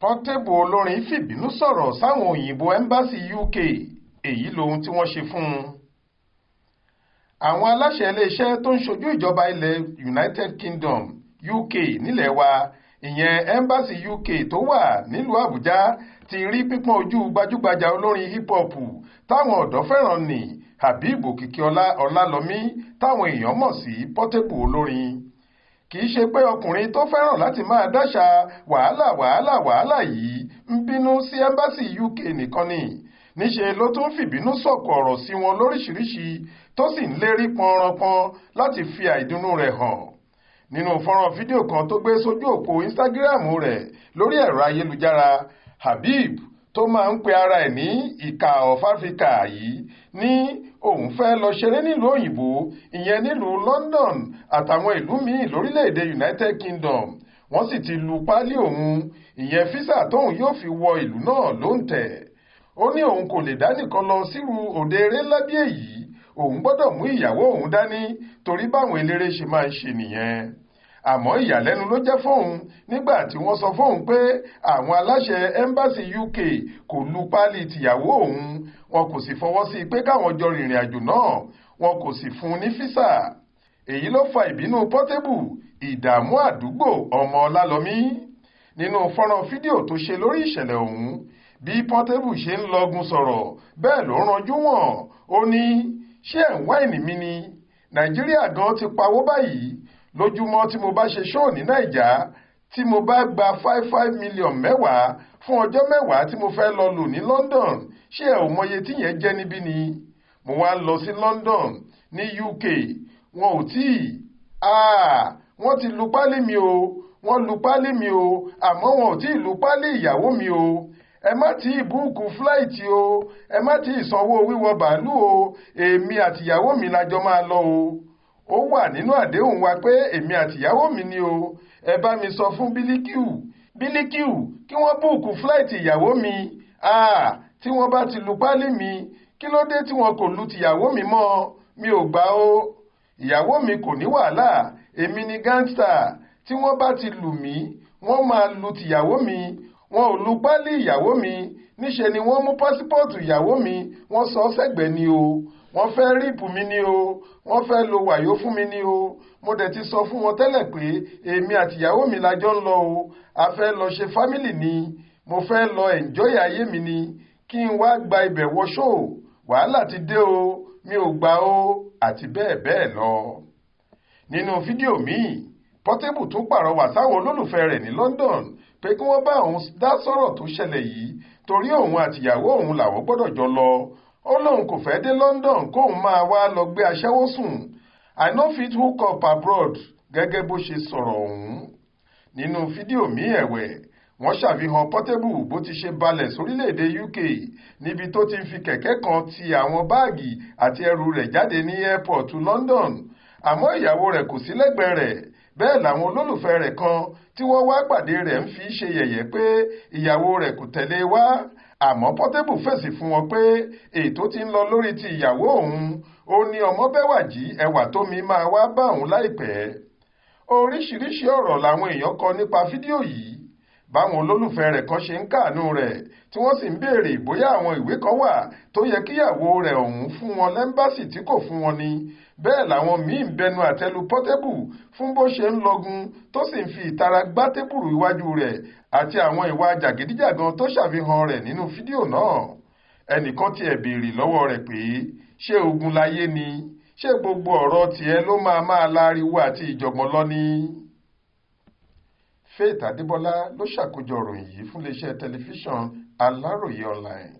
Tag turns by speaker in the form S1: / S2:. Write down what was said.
S1: Portable olórin fìbínú sọ̀rọ̀ sáwọn òyìnbó Ẹmbasi UK èyí lohun tí wọ́n ṣe fún un. Àwọn aláṣẹ iléeṣẹ́ tó ń ṣojú ìjọba ilẹ̀ United Kingdom UK nílẹ̀ wa ìyẹn Ẹmbasi UK tó wà nílùú Àbújá ti rí pípọ́n ojú gbajúgbajà olórin hip hop táwọn ọ̀dọ́ fẹ́ràn ní Habib Òkìkíọlá Ọlálọ́mí táwọn èèyàn mọ̀ sí Portable olórin. Kì í ṣe pé ọkùnrin tó fẹ́ràn láti máa dáṣà wàhálà yìí ń bínú sí Ẹmbasi UK nìkan ni níṣe ló tún fìbínú sọ̀kò ọ̀rọ̀ sí wọn lóríṣiríṣi tó sì ń lérí pọnranpọn láti fi àìdùnnú rẹ̀ hàn. Nínú fọ́nrán fídíò kan tó gbé sójú òpó Instagram rẹ̀ lórí ẹ̀rọ ayélujára, Habib tó máa ń pe ara ẹ̀ ní ìkà of Africa yìí ní òun fẹ́ lọ ṣeré nílùú òyìnbó ìyẹn nílùú London àtàwọn ìlú míì lórílẹ̀‐èdè United Kingdom wọ́n sì ti lu páálí òun ìyẹn físà tóun yóò fi wọ ìlú náà ló ń tẹ̀. Ó ní òun kò lè dá nìkan lọ sírú òde eré ńlá bí èyí, òun gbọ́dọ̀ mú ìyàwó òun dání torí báwọn eléré ṣe máa ń ṣe nìyẹn. Àmọ́ ìyàlẹ́nu ló jẹ́ fóun nígbà tí wọ́n sọ fóun pé àwọn aláṣẹ Ẹmbasi UK kò lu páálí tìyàwó òun, wọn kò sì fọwọ́ sí pé káwọn jọ rìnrìn àjò náà, wọn kò sì fún un ní físà. Èyí ló fa ìbínú Portable, ìdààmú àdúgbò ọmọ Ọlálọ́mí. Nínú fọ́nrán fídíò tó ṣe lórí ìṣẹ̀lẹ̀ ọ̀hún, bí Portable ṣe ń lọgun sọ̀rọ̀ bẹ́ẹ̀ ló ranjú wọ̀n. Ó ní, ṣé ẹ̀ ń wáìnì mi ni? Nàìjíríà gan ti pawó báyìí. Lójúmọ́ tí mo bá ṣe ṣóò ní Nàìjà, tí mo bá gba 5 million mẹ́wàá fún ọjọ́ mẹ́wàá tí mo fẹ́ lọ lò ní London, ṣé ẹ ò mọye tí yẹn jẹ́ níbí ni? Mo wá lọ sí London ní UK, wọn ò wọ́n ti lu páálí mi o, wọ́n lu páálí mi o, àmọ́ wọn ò tí ì lu páálí ìyàwó mi o. Ẹ má tí ì búùkù fúláìtì o, ẹ má tí ì sanwó wíwọ bàálù o, èmi àtìyàwó mi la jọ máa lọ o. Ó wà nínú àdéhùn wa pé èmi àtìyàwó mi ni o. Ẹ bá mi sọ fún Bílíkìù kí wọ́n búùkù fúláìtì ìyàwó mi. Tí wọ́n bá ti lu páálí mi, kí ló dé tí wọn kò lu tìyàwó mi mọ́? Mi ò gbà o. Ìyàwó mi kò ní wàhálà, èmi ni gángstà. Tí wọ́n bá ti lù mí, wọ́n máa lu tìyàwó mi. Wọn ò lu páálí ìyàwó mi, níṣe ni wọ́n mú pásípọ̀tù ìyàwó mi, wọ́n sọ sẹ́gbẹ̀ẹ́ ni o. Wọ́n fẹ́ ríìpù mi ni o, wọ́n fẹ́ lo wàyó fún mi ni o. Mo dẹ̀ ti sọ fún wọn tẹ́lẹ̀ pé èmi àtìyàwó mi la jọ ń lọ o. A fẹ́ lọ ṣe fámìlì ni, mo fẹ́ lọ ẹ̀ǹjọ́yì ayé mi ni, kí n wá gba ibẹ̀ wọ ṣóò. Wàhálà ti dé o, mi ò gbà o, àti bẹ́ẹ̀ bẹ́ẹ̀ lọ. Nínú fídíò míì, Portable tún pàrọwà sáwọn olólùfẹ́ rẹ̀ ní London pé kí wọ́n bá òun dá sọ̀rọ̀ tó ṣẹlẹ̀ yìí torí òun àtìyàwó òun làwọn gbọ́dọ̀ jọ lọ. Ó lóun kò fẹ́ dé London kóun máa wá lọ gbé aṣẹ́wó sùn. I no fit hook up abroad gẹ́gẹ́ bó ṣe sọ̀rọ̀ ọ̀hún. Nínú fídíò míì ẹ̀wẹ̀, wọ́n ṣàfihàn Portable bó ti ṣe balẹ̀ sórílẹ̀-èdè UK níbi tó ti ń fi kẹ̀kẹ́ kan ti àwọn báàgì àti ẹrù rẹ̀ jáde ní airport London. Àmọ́ ìyàwó rẹ̀ kò sí lẹ́gbẹ̀ẹ́ rẹ̀. Bẹ́ẹ̀ làwọn olólùfẹ́ rẹ̀ kan tí wọ́n wá pàdé rẹ̀ ń fi ṣe yẹ̀yẹ́ pé ìyàwó rẹ̀ kò tẹ̀lé wá. Àmọ́ Portable fèsì fún wọn pé ètò ti ń lọ lórí ti ìyàwó òun. Ó ní ọmọbẹ́wàjì ẹwà tó mi máa wá bá òun láìpẹ́. Oríṣiríṣi ọ̀rọ̀ làwọn èèyàn kọ nípa fídíò yìí. Báwọn olólùfẹ́ rẹ̀ kan ṣe ń káàánú rẹ̀ tí wọ́n sì ń béèrè bóyá àwọn ìwé kan wà tó yẹ kíyàwó rẹ̀ ọ̀hún fún wọn lẹ́mbàsì tí kò fún wọn ni. Bẹ́ẹ̀ làwọn míì ń bẹnu àtẹ́lu Portable fún bó ṣe ń lọgun tó sì ń fi ìtara gbá tébùrù iwájú rẹ̀ àti àwọn ìwà jàgídíjàgan tó ṣàfihàn rẹ̀ nínú fídíò náà. Ẹnìkan tiẹ̀ béèrè lọ́wọ́ rẹ̀ pé ṣé ogun láyé ni? Ṣé gbogbo ọ̀rọ̀ tiẹ̀ ló máa láriwo àti ìjọ̀gbọ̀n lọ ni? Faith Adébọ́lá ló ṣàkójọ ìròyìn yìí fún iléeṣẹ́ tẹlifíṣàn Aláròyé online.